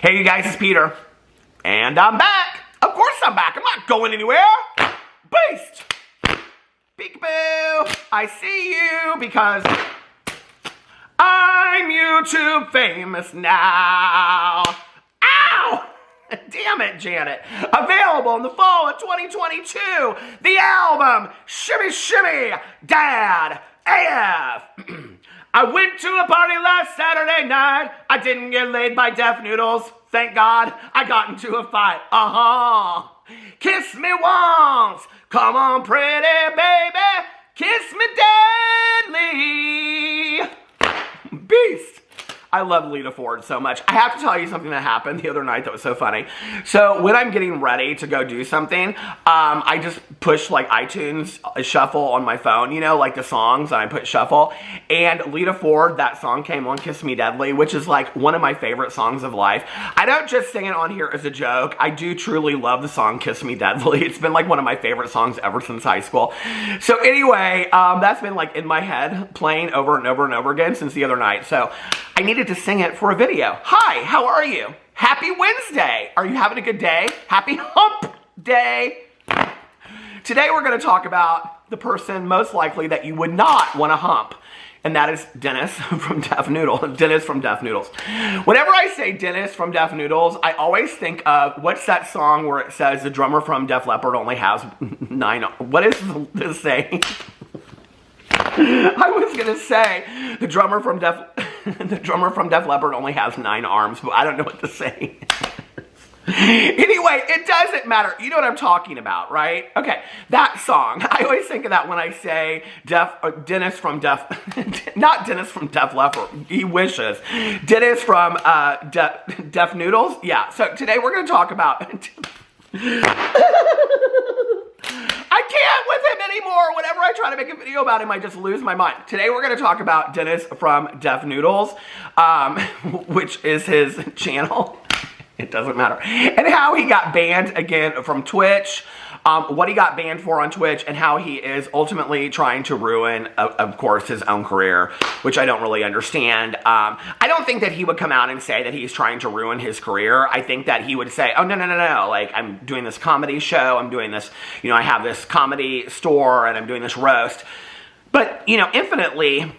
Hey you guys, it's Peter. And I'm back. Of course I'm back. I'm not going anywhere. Beast. Peekaboo. I see you because I'm YouTube famous now. Ow! Damn it, Janet. Available in the fall of 2022. The album, Shimmy Shimmy Dad AF. I went to a party last Saturday night. I didn't get laid by Deaf Noodles. Thank God. I got into a fight. Kiss me once. Come on, pretty baby. Kiss me deadly. Beast. I love Lita Ford so much. I have to tell you something that happened the other night that was so funny. So when I'm getting ready to go do something, I just push like iTunes shuffle on my phone, you know, like the songs, and I put shuffle. And Lita Ford, that song came on, Kiss Me Deadly, which is like one of my favorite songs of life. I don't just sing it on here as a joke. I do truly love the song Kiss Me Deadly. It's been like one of my favorite songs ever since high school. So anyway, that's been like in my head playing over and over and over again since the other night. So I needed to sing it for a video. Hi, how are you? Happy Wednesday. Are you having a good day? Happy hump day. Today we're going to talk about the person most likely that you would not want to hump. And that is Dennis from Deaf Noodles. Dennis from Deaf Noodles. Whenever I say Dennis from Deaf Noodles, I always think of, what's that song where it says the drummer from Def Leppard only has 9, what is this saying? I was going to say the drummer from Def Leppard only has 9 arms, but I don't know what to say. Anyway, it doesn't matter. You know what I'm talking about, right? Okay, that song. I always think of that when I say Dennis from Def, not Dennis from Def Leppard. He wishes. Dennis from Deaf Noodles. Yeah. So today we're going to talk about. I can't with him anymore. Whenever I try to make a video about him, I just lose my mind. Today we're going to talk about Dennis from Deaf Noodles, which is his channel. It doesn't matter. And how he got banned again from Twitch, what he got banned for on Twitch, and how he is ultimately trying to ruin, of course, his own career, which I don't really understand. I don't think that he would come out and say that he's trying to ruin his career. I think that he would say, oh, no, like, I'm doing this comedy show, I'm doing this, you know, I have this comedy store, and I'm doing this roast. But, you know, infinitely,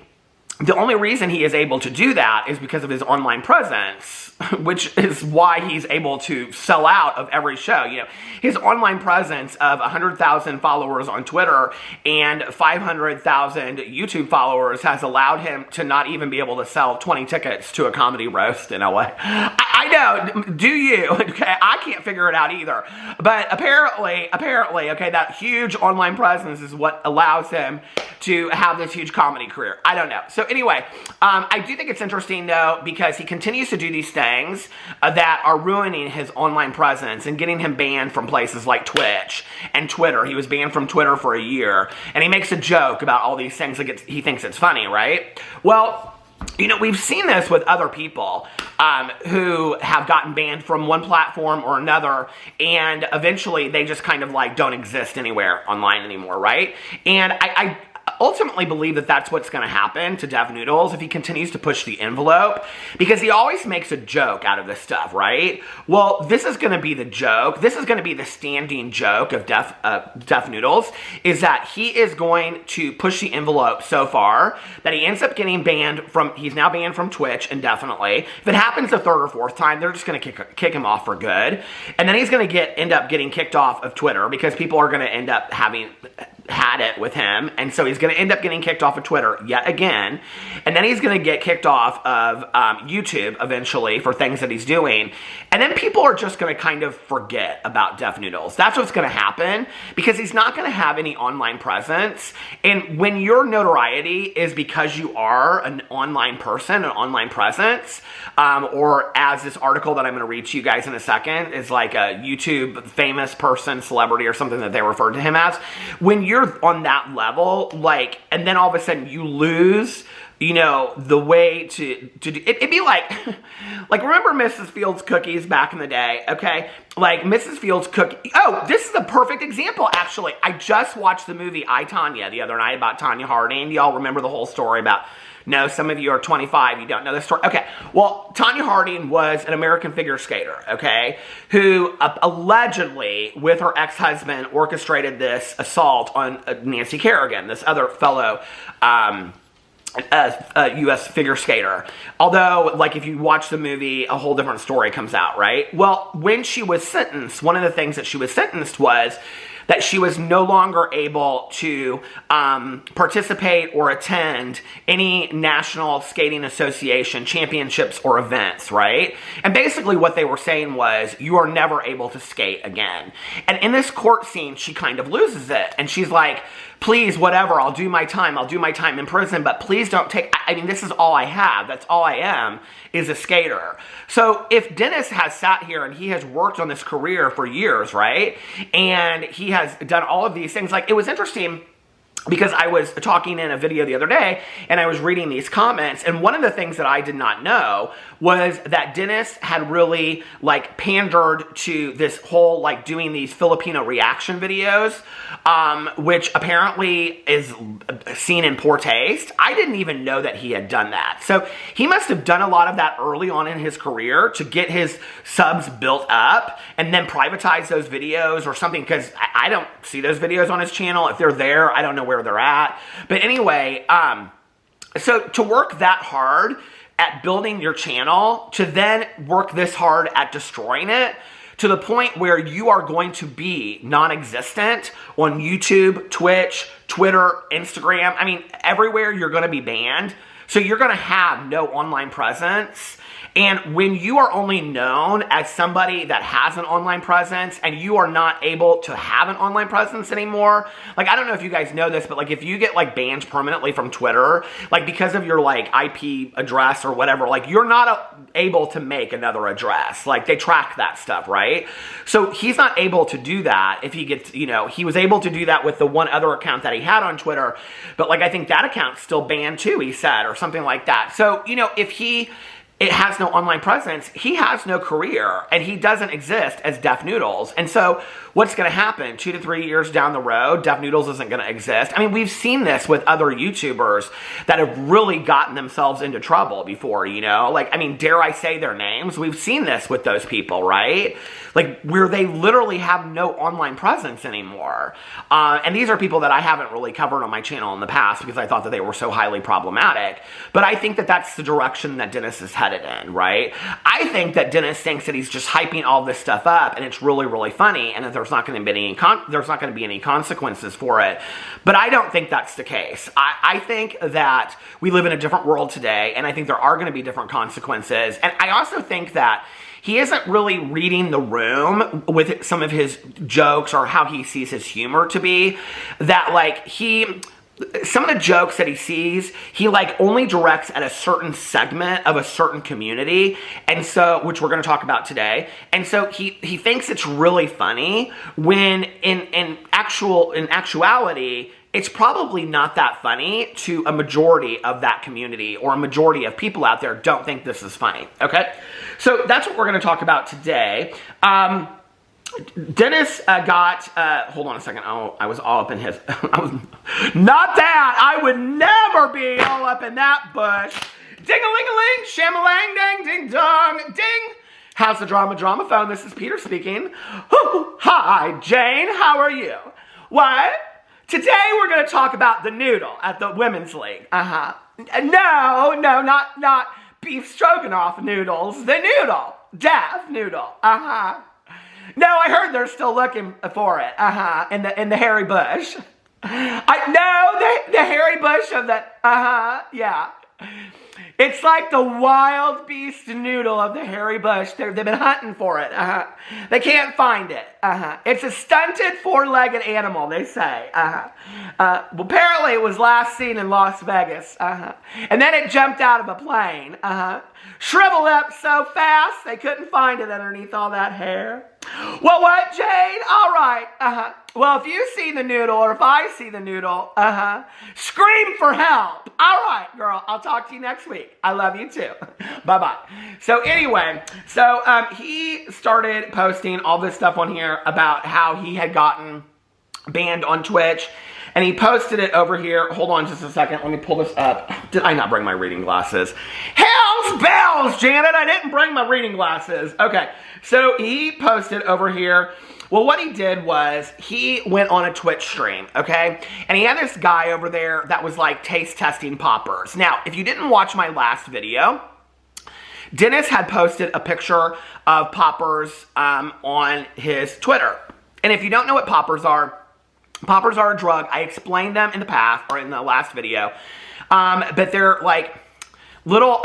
the only reason he is able to do that is because of his online presence, which is why he's able to sell out of every show. You know, his online presence of 100,000 followers on Twitter and 500,000 YouTube followers has allowed him to not even be able to sell 20 tickets to a comedy roast in LA. I know, do you? Okay, I can't figure it out either. But apparently, okay, that huge online presence is what allows him to have this huge comedy career. I don't know. So anyway, I do think it's interesting though, because he continues to do these things that are ruining his online presence and getting him banned from places like Twitch and Twitter. He was banned from Twitter for a year, and he makes a joke about all these things like he thinks it's funny, right? Well, you know, we've seen this with other people who have gotten banned from one platform or another, and eventually they just kind of like don't exist anywhere online anymore, right? And I ultimately believe that that's what's going to happen to Deaf Noodles if he continues to push the envelope, because he always makes a joke out of this stuff, right? Well, this is going to be the joke. This is going to be the standing joke of Deaf Noodles, is that he is going to push the envelope so far that he ends up getting banned from, he's now banned from Twitch indefinitely. If it happens a third or fourth time, they're just going to kick him off for good. And then he's going to end up getting kicked off of Twitter because people are going to end up having had it with him, and so he's going to end up getting kicked off of Twitter yet again, and then he's going to get kicked off of YouTube eventually for things that he's doing, and then people are just going to kind of forget about Deaf Noodles. That's what's going to happen, because he's not going to have any online presence, and when your notoriety is because you are an online person, an online presence, or as this article that I'm going to read to you guys in a second is like a YouTube famous person, celebrity, or something that they refer to him as, when you're on that level, like, and then all of a sudden you lose, you know, the way to do, it'd be like remember Mrs. Fields cookies back in the day, okay? Like Mrs. Fields cookie, oh, this is a perfect example, actually. I just watched the movie I, Tonya the other night about Tonya Harding. Y'all remember the whole story about No, some of you are 25, you don't know this story. Okay, well, Tonya Harding was an American figure skater, okay, who allegedly, with her ex-husband, orchestrated this assault on Nancy Kerrigan, this other fellow U.S. figure skater. Although, like, if you watch the movie, a whole different story comes out, right? Well, when she was sentenced, one of the things that she was sentenced was that she was no longer able to participate or attend any National Skating Association championships or events, right? And basically what they were saying was, you are never able to skate again. And in this court scene, she kind of loses it. And she's like, please, whatever, I'll do my time. I'll do my time in prison, but please don't take, I mean, this is all I have. That's all I am, is a skater. So if Dennis has sat here and he has worked on this career for years, right? And he has done all of these things. Like, it was interesting because I was talking in a video the other day and I was reading these comments, and one of the things that I did not know was that Dennis had really, like, pandered to this whole, like, doing these Filipino reaction videos, which apparently is seen in poor taste. I didn't even know that he had done that. So he must have done a lot of that early on in his career to get his subs built up and then privatize those videos or something, because I don't see those videos on his channel. If they're there, I don't know where they're at. But anyway, so to work that hard at building your channel, to then work this hard at destroying it, to the point where you are going to be non-existent on YouTube, Twitch, Twitter, Instagram. I mean, everywhere you're going to be banned. So you're going to have no online presence. And when you are only known as somebody that has an online presence and you are not able to have an online presence anymore, like, I don't know if you guys know this, but, like, if you get, like, banned permanently from Twitter, like, because of your, like, IP address or whatever, like, you're not able to make another address. Like, they track that stuff, right? So he's not able to do that if he gets, you know, he was able to do that with the one other account that he had on Twitter, but, like, I think that account's still banned too, he said, or something like that. So, you know, if it has no online presence, he has no career, and he doesn't exist as Deaf Noodles. And so what's going to happen 2 to 3 years down the road? Deaf Noodles isn't going to exist. I mean, we've seen this with other YouTubers that have really gotten themselves into trouble before, you know? Like, I mean, dare I say their names? We've seen this with those people, right? Like, where they literally have no online presence anymore. And these are people that I haven't really covered on my channel in the past because I thought that they were so highly problematic. But I think that that's the direction that Dennis is headed in, right? I think that Dennis thinks that he's just hyping all this stuff up and it's really, really funny, and that there's not going to be any consequences for it. But I don't think that's the case. I think that we live in a different world today, and I think there are going to be different consequences. And I also think that he isn't really reading the room with some of his jokes or how he sees his humor to be. That, like, some of the jokes that he sees, he, like, only directs at a certain segment of a certain community, and so, which we're going to talk about today. And so he thinks it's really funny when in actuality, it's probably not that funny to a majority of that community, or a majority of people out there don't think this is funny, okay? So that's what we're going to talk about today. Dennis got, hold on a second, oh, I was all up in his, not that, I would never be all up in that bush. Ding-a-ling-a-ling, sham-a-lang-dang, ding-dong, ding. How's the drama phone? This is Peter speaking. Hi, Jane, how are you? What? Today we're going to talk about the noodle at the Women's League. No, not beef stroganoff noodles. The noodle. Deaf noodle. No, I heard they're still looking for it. In the hairy bush. The hairy bush of the, yeah. It's like the wild beast noodle of the hairy bush. They've been hunting for it. They can't find it. It's a stunted four-legged animal, they say. Well, apparently it was last seen in Las Vegas. And then it jumped out of a plane. Shriveled up so fast they couldn't find it underneath all that hair. Well, what, Jade? All right. Well, if you see the noodle, or if I see the noodle, scream for help. All right, girl. I'll talk to you next week. I love you too. Bye-bye. So anyway, he started posting all this stuff on here about how he had gotten banned on Twitch And he posted it over here. Hold on just a second. Let me pull this up. Did I not bring my reading glasses? Hell's bells, Janet. I didn't bring my reading glasses. Okay. So he posted over here. Well, what he did was he went on a Twitch stream, okay? And he had this guy over there that was like taste testing poppers. Now, if you didn't watch my last video, Dennis had posted a picture of poppers on his Twitter. And if you don't know what poppers are a drug. I explained them in the past, or in the last video. But they're like little...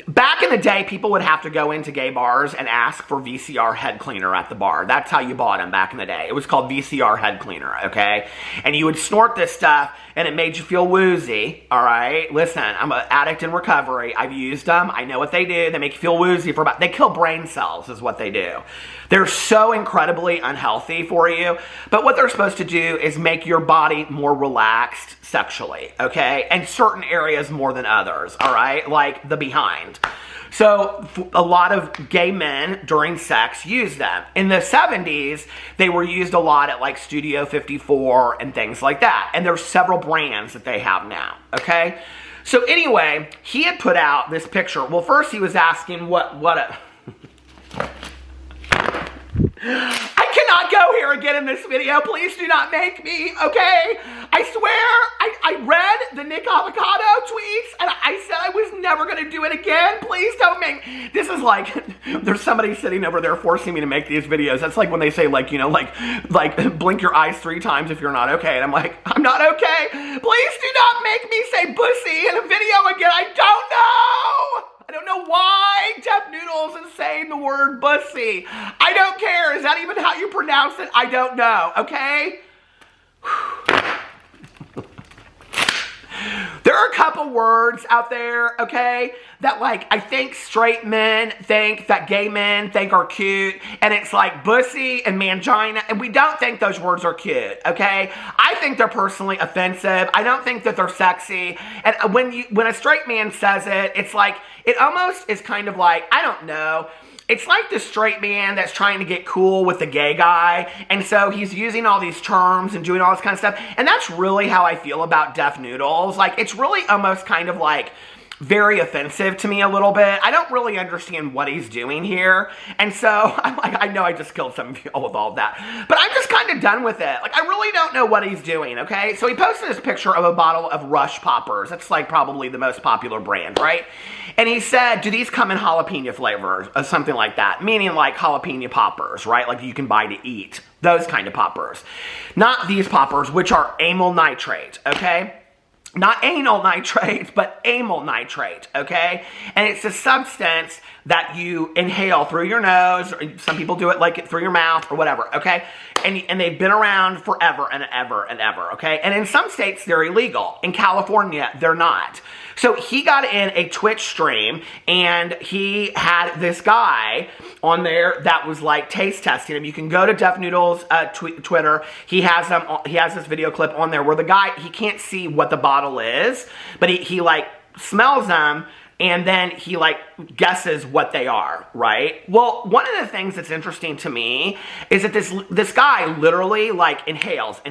Back in the day, people would have to go into gay bars and ask for VCR head cleaner at the bar. That's how you bought them back in the day. It was called VCR head cleaner, okay? And you would snort this stuff, and it made you feel woozy, all right? Listen, I'm an addict in recovery. I've used them. I know what they do. They make you feel woozy for about... They kill brain cells is what they do. They're so incredibly unhealthy for you. But what they're supposed to do is make your body more relaxed sexually, okay? And certain areas more than others, all right? Like the behind. So a lot of gay men during sex use them. In the 70s, they were used a lot at like Studio 54 and things like that. And there's several brands that they have now, okay? So anyway, he had put out this picture. Well, first he was asking what a... I cannot go here again in this video. Please do not make me, okay? I swear, I read the Nick Avocado tweets, and I said I was never going to do it again. Please don't make... This is like, there's somebody sitting over there forcing me to make these videos. That's like when they say, like, you know, like blink your eyes 3 times if you're not okay. And I'm like, I'm not okay. Please do not make me say bussy in a video again. I don't know. I don't know why Deaf Noodles is saying the word bussy. I don't care. Is that even how you pronounce it? I don't know, okay? There are a couple words out there, okay, that like I think straight men think that gay men think are cute, and it's like bussy and mangina, and we don't think those words are cute, okay? I think they're personally offensive. I don't think that they're sexy. And when a straight man says it, it's like, it almost is kind of like, I don't know, it's like the straight man that's trying to get cool with the gay guy, and so he's using all these terms and doing all this kind of stuff, and that's really how I feel about Deaf Noodles. Like, it's really almost kind of like very offensive to me a little bit. I don't really understand what he's doing here, and so I'm like, I know I just killed some of you with all of that, but I'm just kind of done with it. Like, I really don't know what he's doing, okay? So he posted this picture of a bottle of Rush Poppers. That's like probably the most popular brand, right? And he said, do these come in jalapeno flavors or something like that? Meaning like jalapeno poppers, right? Like you can buy to eat. Those kind of poppers. Not these poppers, which are amyl nitrate, okay? Not anal nitrate, but amyl nitrate, okay? And it's a substance that you inhale through your nose, or some people do it like through your mouth or whatever, okay? And they've been around forever and ever and ever, okay? And in some states, they're illegal. In California, they're not. So he got in a Twitch stream, and he had this guy on there that was like taste testing him. You can go to Deaf Noodles Twitter. He has this video clip on there where the guy, he can't see what the bottle is, but he like smells them, and then he like guesses what they are, right? Well, one of the things that's interesting to me is that this guy literally like inhales,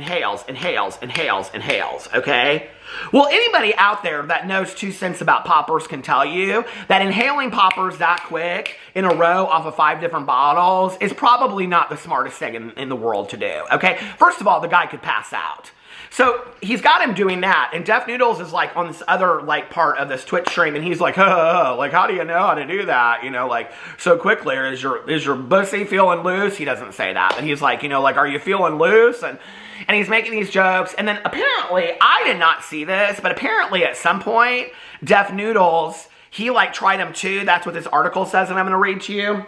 okay? Well, anybody out there that knows 2 cents about poppers can tell you that inhaling poppers that quick in a row off of 5 different bottles is probably not the smartest thing in the world to do, okay? First of all, the guy could pass out. So he's got him doing that, and Deaf Noodles is like on this other like part of this Twitch stream, and he's like, like how do you know how to do that? You know, like so quickly. Or is your bussy feeling loose? He doesn't say that, but he's like, you know, like, are you feeling loose? And he's making these jokes, and then apparently I did not see this, but apparently at some point Deaf Noodles, he like tried him too. That's what this article says, and I'm going to read to you.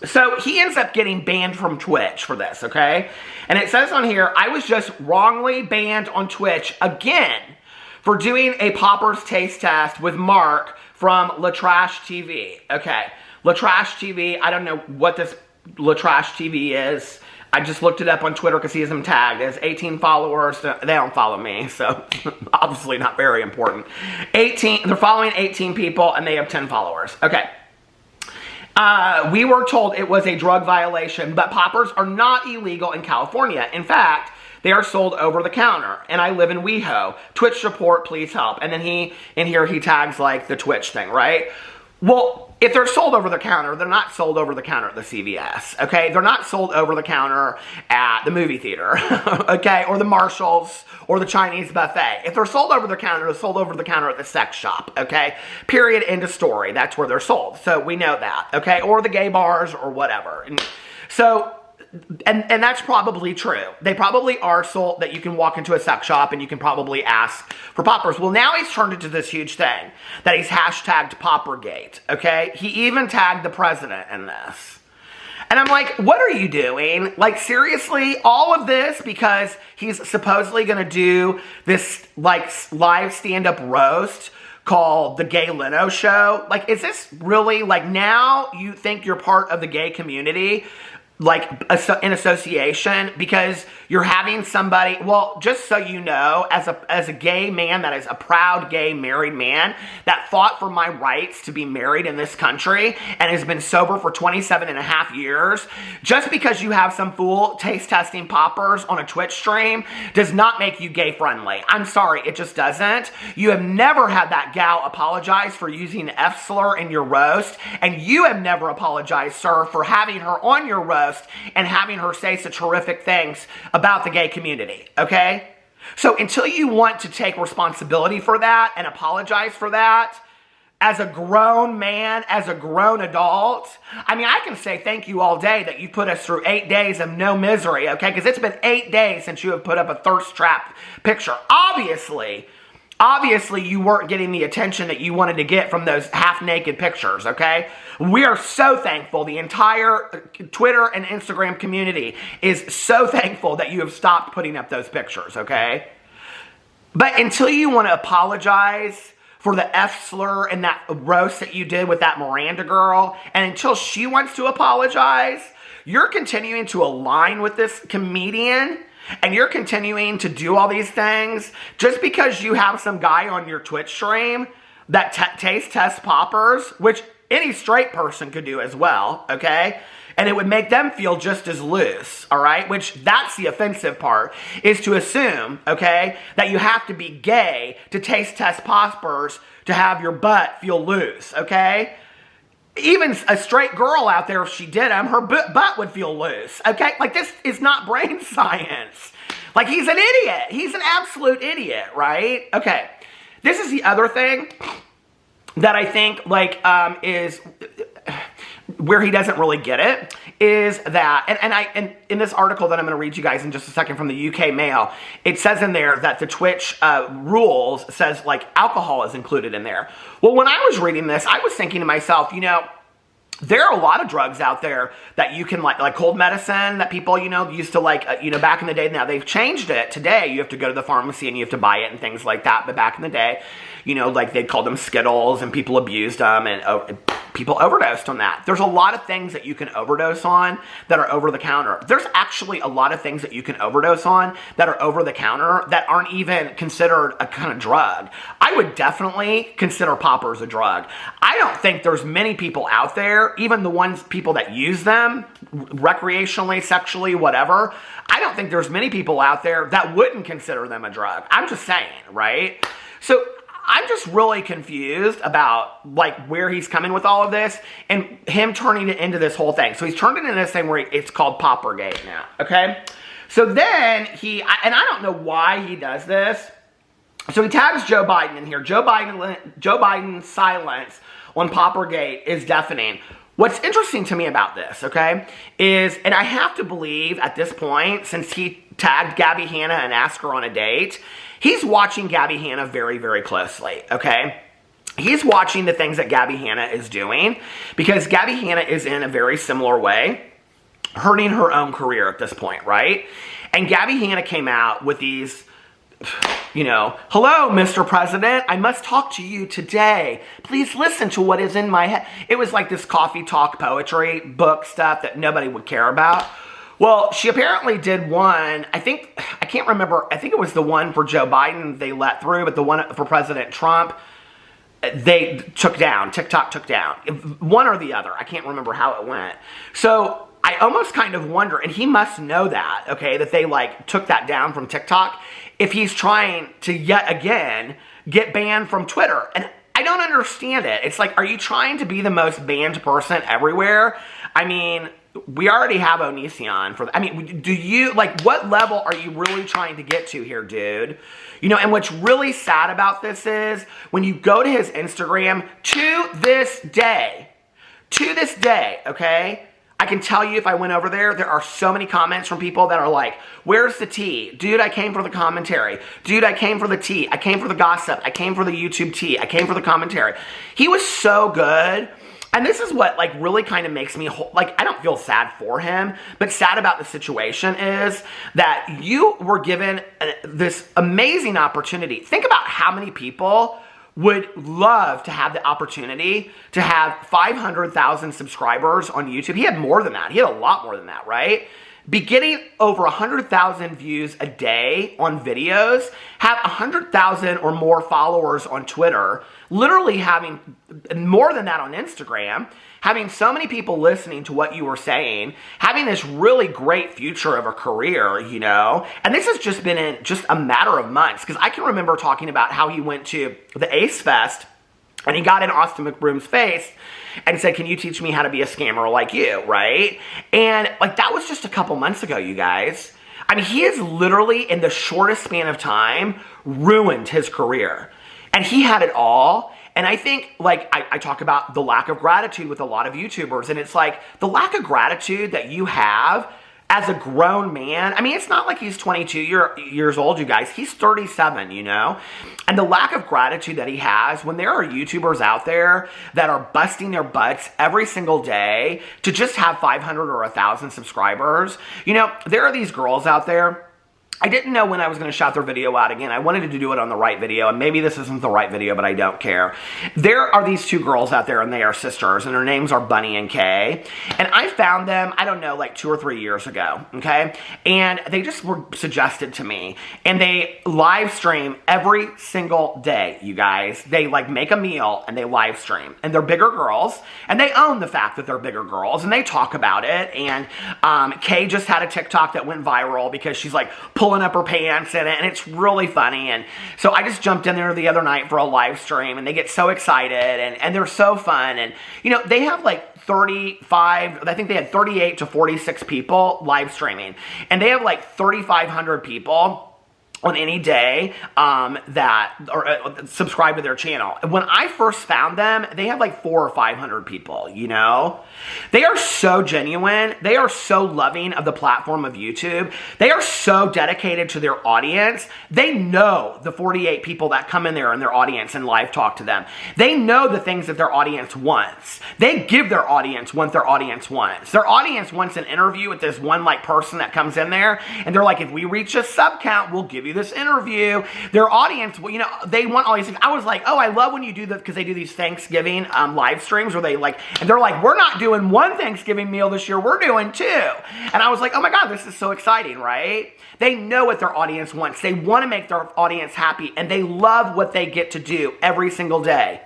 So he ends up getting banned from Twitch for this, okay? And it says on here, I was just wrongly banned on Twitch again for doing a Poppers taste test with Mark from Latrash TV. Okay, Latrash TV, I don't know what this Latrash TV is. I just looked it up on Twitter because he has him tagged. It has 18 followers. They don't follow me, so obviously not very important. They're following 18 people, and they have 10 followers. Okay. We were told it was a drug violation, but poppers are not illegal in California. In fact, They are sold over the counter, and I live in WeHo. Twitch support, please help. And then he tags like the Twitch thing, right? Well, if they're sold over the counter, they're not sold over the counter at the CVS, okay? They're not sold over the counter at the movie theater, okay? Or the Marshalls or the Chinese buffet. If they're sold over the counter, they're sold over the counter at the sex shop, okay? Period, end of story. That's where they're sold. So we know that, okay? Or the gay bars or whatever. And so... And that's probably true. They probably are sold that you can walk into a sex shop and you can probably ask for poppers. Well, now he's turned into this huge thing that he's hashtagged Poppergate, okay? He even tagged the president in this. And I'm like, what are you doing? Like, seriously, all of this because he's supposedly going to do this, like, live stand-up roast called The Gay Leno Show? Like, is this really, like, now you think you're part of the gay community? Like, in association, because you're having somebody, well, just so you know, as a gay man that is a proud gay married man that fought for my rights to be married in this country and has been sober for 27 and a half years, just because you have some fool taste testing poppers on a Twitch stream does not make you gay friendly. I'm sorry, it just doesn't. You have never had that gal apologize for using an F slur in your roast, and you have never apologized, sir, for having her on your roast and having her say such horrific things about the gay community, okay? So until you want to take responsibility for that and apologize for that, as a grown man, as a grown adult, I mean, I can say thank you all day that you put us through 8 days of no misery, okay? Because it's been 8 days since you have put up a thirst trap picture. Obviously, you weren't getting the attention that you wanted to get from those half-naked pictures, okay? We are so thankful. The entire Twitter and Instagram community is so thankful that you have stopped putting up those pictures, okay? But until you want to apologize for the F slur and that roast that you did with that Miranda girl, and until she wants to apologize, you're continuing to align with this comedian, and you're continuing to do all these things just because you have some guy on your Twitch stream that taste tests poppers, which any straight person could do as well, okay? And it would make them feel just as loose, all right? Which, that's the offensive part, is to assume, okay, that you have to be gay to taste test poppers to have your butt feel loose, okay? Even a straight girl out there, if she did them, her butt would feel loose, okay? Like, this is not brain science. Like, he's an idiot. He's an absolute idiot, right? Okay. This is the other thing that I think, like, is where he doesn't really get it, is that, and in this article that I'm going to read you guys in just a second from the UK Mail, it says in there that the Twitch rules says, like, alcohol is included in there. Well, when I was reading this, I was thinking to myself, you know, there are a lot of drugs out there that you can, like cold medicine that people, you know, used to, like, back in the day. Now, they've changed it. Today, you have to go to the pharmacy and you have to buy it and things like that. But back in the day, you know, like, they called them Skittles and people abused them and people overdosed on that. There's a lot of things that you can overdose on that are over the counter. There's actually a lot of things that you can overdose on that are over the counter that aren't even considered a kind of drug. I would definitely consider poppers a drug. I don't think there's many people out there, even the people that use them recreationally, sexually, whatever. I don't think there's many people out there that wouldn't consider them a drug. I'm just saying, right? So I'm just really confused about, like, where he's coming with all of this and him turning it into this whole thing. So he's turned it into this thing where it's called Poppergate now, okay? So then and I don't know why he does this. So he tags Joe Biden in here. Joe Biden's silence on Poppergate is deafening. What's interesting to me about this, okay, is, and I have to believe at this point, since he tagged Gabby Hanna and asked her on a date, he's watching Gabby Hanna very, very closely, okay? He's watching the things that Gabby Hanna is doing because Gabby Hanna is in a very similar way hurting her own career at this point, right? And Gabby Hanna came out with these, you know, hello, Mr. President, I must talk to you today. Please listen to what is in my head. It was like this coffee talk poetry book stuff that nobody would care about. Well, she apparently did one, I can't remember, I think it was the one for Joe Biden they let through, but the one for President Trump, they took down, TikTok took down. One or the other, I can't remember how it went. So I almost kind of wonder, and he must know that, okay, that they like took that down from TikTok, if he's trying to yet again get banned from Twitter. And I don't understand it. It's like, are you trying to be the most banned person everywhere? I mean, we already have Onision for, I mean, do you, like, what level are you really trying to get to here, dude? You know, and what's really sad about this is when you go to his Instagram to this day, okay, I can tell you if I went over there, there are so many comments from people that are like, where's the tea? Dude, I came for the commentary. Dude, I came for the tea. I came for the gossip. I came for the YouTube tea. I came for the commentary. He was so good. And this is what like really kind of makes me, like, I don't feel sad for him, but sad about the situation is that you were given this amazing opportunity. Think about how many people would love to have the opportunity to have 500,000 subscribers on YouTube. He had more than that. He had a lot more than that, right? Be getting over 100,000 views a day on videos, have 100,000 or more followers on Twitter, literally having more than that on Instagram, having so many people listening to what you were saying, having this really great future of a career, you know? And this has just been in just a matter of months, because I can remember talking about how he went to the Ace Fest and he got in Austin McBroom's face and said, can you teach me how to be a scammer like you, right? And like that was just a couple months ago, you guys. I mean, he has literally, in the shortest span of time, ruined his career. And he had it all. And I think, like, I talk about the lack of gratitude with a lot of YouTubers. And it's like, the lack of gratitude that you have as a grown man. I mean, it's not like he's 22 years old, you guys. He's 37, you know? And the lack of gratitude that he has when there are YouTubers out there that are busting their butts every single day to just have 500 or 1,000 subscribers. You know, there are these girls out there. I didn't know when I was going to shout their video out again. I wanted to do it on the right video, and maybe this isn't the right video, but I don't care. There are these two girls out there, and they are sisters, and their names are Bunny and Kay. And I found them, I don't know, like 2 or 3 years ago, okay? And they just were suggested to me. And they live stream every single day, you guys. They, like, make a meal, and they live stream. And they're bigger girls, and they own the fact that they're bigger girls, and they talk about it. And Kay just had a TikTok that went viral because she's, like, pulling up her pants in it, and it's really funny. And so I just jumped in there the other night for a live stream, and they get so excited, and they're so fun. And, you know, they have like 35, I think they had 38 to 46 people live streaming, and they have like 3,500 people on any day that subscribe to their channel. When I first found them, they had like 400 or 500 people, you know? They are so genuine. They are so loving of the platform of YouTube. They are so dedicated to their audience. They know the 48 people that come in there in their audience and live talk to them. They know the things that their audience wants. They give their audience what their audience wants. Their audience wants an interview with this one like person that comes in there, and they're like, if we reach a sub count, we'll give you this interview. Their audience, well, you know, they want all these things. I was like, oh, I love when you do that, because they do these Thanksgiving live streams where they like, and they're like, we're not doing one Thanksgiving meal this year, we're doing 2. And I was like, oh my God, this is so exciting, right? They know what their audience wants. They want to make their audience happy, and they love what they get to do every single day.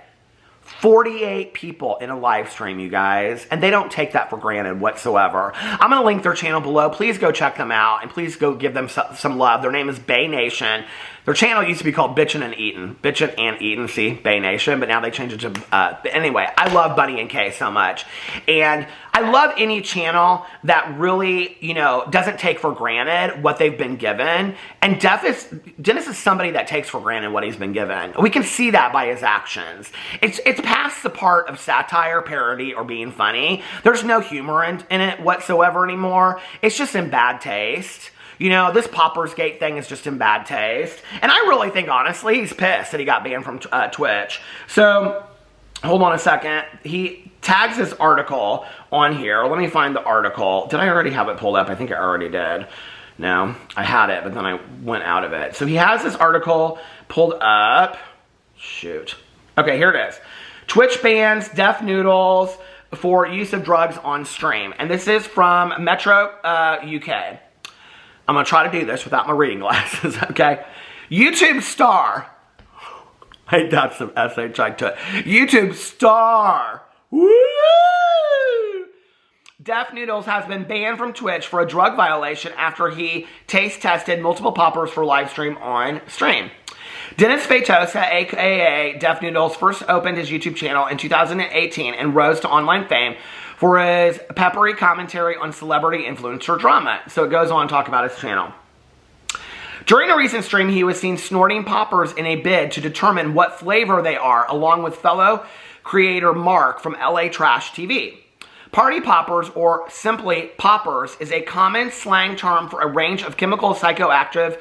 48 people in a live stream, you guys, and they don't take that for granted whatsoever. I'm going to link their channel below. Please go check them out, and please go give them some love. Their name is Bay Nation. Their channel used to be called Bitchin' and Eatin'. Bitchin' and Eatin', see, Bay Nation, but now they changed it to, anyway, I love Bunny and Kay so much. And I love any channel that really, you know, doesn't take for granted what they've been given. And Dennis is somebody that takes for granted what he's been given. We can see that by his actions. It's past the part of satire, parody, or being funny. There's no humor in it whatsoever anymore. It's just in bad taste. You know, this Poppers Gate thing is just in bad taste. And I really think, honestly, he's pissed that he got banned from Twitch. So, hold on a second. He tags this article on here. Let me find the article. Did I already have it pulled up? I think I already did. No, I had it, but then I went out of it. So he has this article pulled up. Shoot. Okay, here it is. Twitch bans Deaf Noodles for use of drugs on stream. And this is from Metro, UK. I'm going to try to do this without my reading glasses, okay? YouTube star. I got some SHI to it. YouTube star. Woo! Def Noodles has been banned from Twitch for a drug violation after he taste tested multiple poppers for live stream on stream. Dennis Fatosa, aka Def Noodles, first opened his YouTube channel in 2018 and rose to online fame for his peppery commentary on celebrity influencer drama. So it goes on to talk about his channel. During a recent stream, he was seen snorting poppers in a bid to determine what flavor they are, along with fellow creator Mark from LA Trash TV. Party poppers, or simply poppers, is a common slang term for a range of chemical psychoactive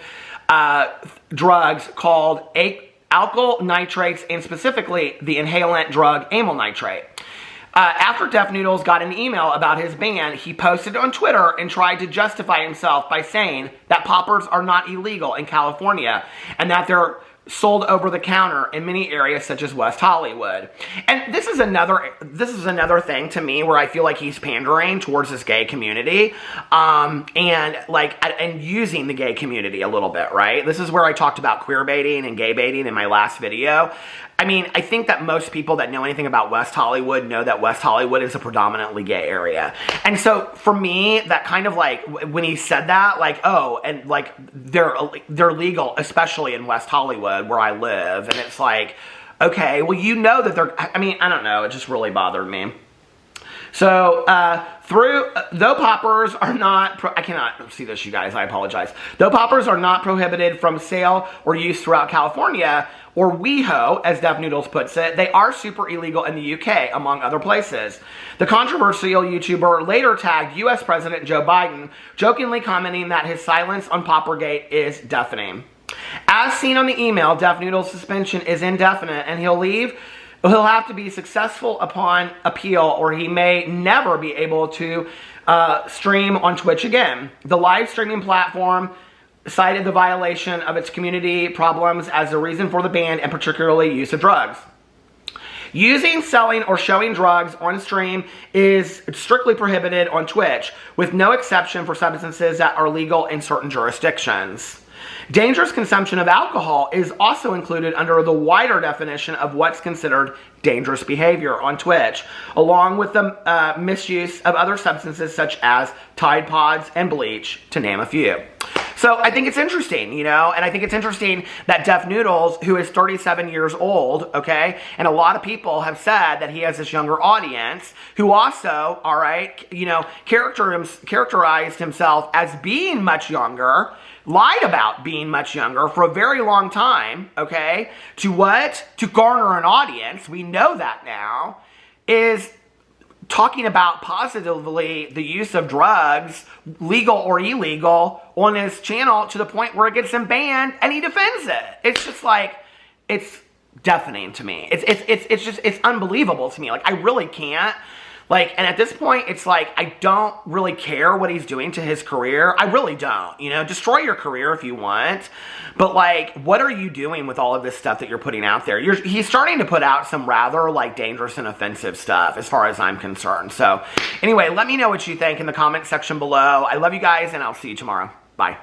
drugs called alkyl nitrates, and specifically the inhalant drug amyl nitrate. After Def Noodles got an email about his ban, he posted on Twitter and tried to justify himself by saying that poppers are not illegal in California and that they're sold over the counter in many areas such as West Hollywood. And this is another thing to me where I feel like he's pandering towards this gay community, and using the gay community a little bit, right? This is where I talked about queer baiting and gay baiting in my last video. I mean, I think that most people that know anything about West Hollywood know that West Hollywood is a predominantly gay area. And so for me, that kind of like, when he said that, like, oh, and like, they're legal, especially in West Hollywood where I live. And it's like, okay, well, you know that I mean, I don't know. It just really bothered me. So, though poppers are not, I cannot see this, you guys, I apologize. Though poppers are not prohibited from sale or use throughout California, or WeHo, as Def Noodles puts it, they are super illegal in the UK, among other places. The controversial YouTuber later tagged US President Joe Biden, jokingly commenting that his silence on Poppergate is deafening. As seen on the email, Def Noodles' suspension is indefinite, and he'll have to be successful upon appeal, or he may never be able to stream on Twitch again. The live streaming platform cited the violation of its community problems as the reason for the ban, and particularly use of drugs. Using, selling, or showing drugs on stream is strictly prohibited on Twitch, with no exception for substances that are legal in certain jurisdictions. Dangerous consumption of alcohol is also included under the wider definition of what's considered dangerous behavior on Twitch, along with the misuse of other substances such as Tide Pods and bleach, to name a few. So I think it's interesting, you know, and I think it's interesting that Def Noodles, who is 37 years old, okay, and a lot of people have said that he has this younger audience who also, all right, you know, characterized himself as being much younger, lied about being much younger for a very long time, okay, to what? To garner an audience, we know that now, is talking about positively the use of drugs, legal or illegal, on his channel to the point where it gets him banned, and he defends it. It's just like, it's deafening to me. It's unbelievable to me. Like, I really can't. Like, and at this point, it's like, I don't really care what he's doing to his career. I really don't. You know, destroy your career if you want. But, like, what are you doing with all of this stuff that you're putting out there? He's starting to put out some rather, like, dangerous and offensive stuff, as far as I'm concerned. So, anyway, let me know what you think in the comment section below. I love you guys, and I'll see you tomorrow. Bye.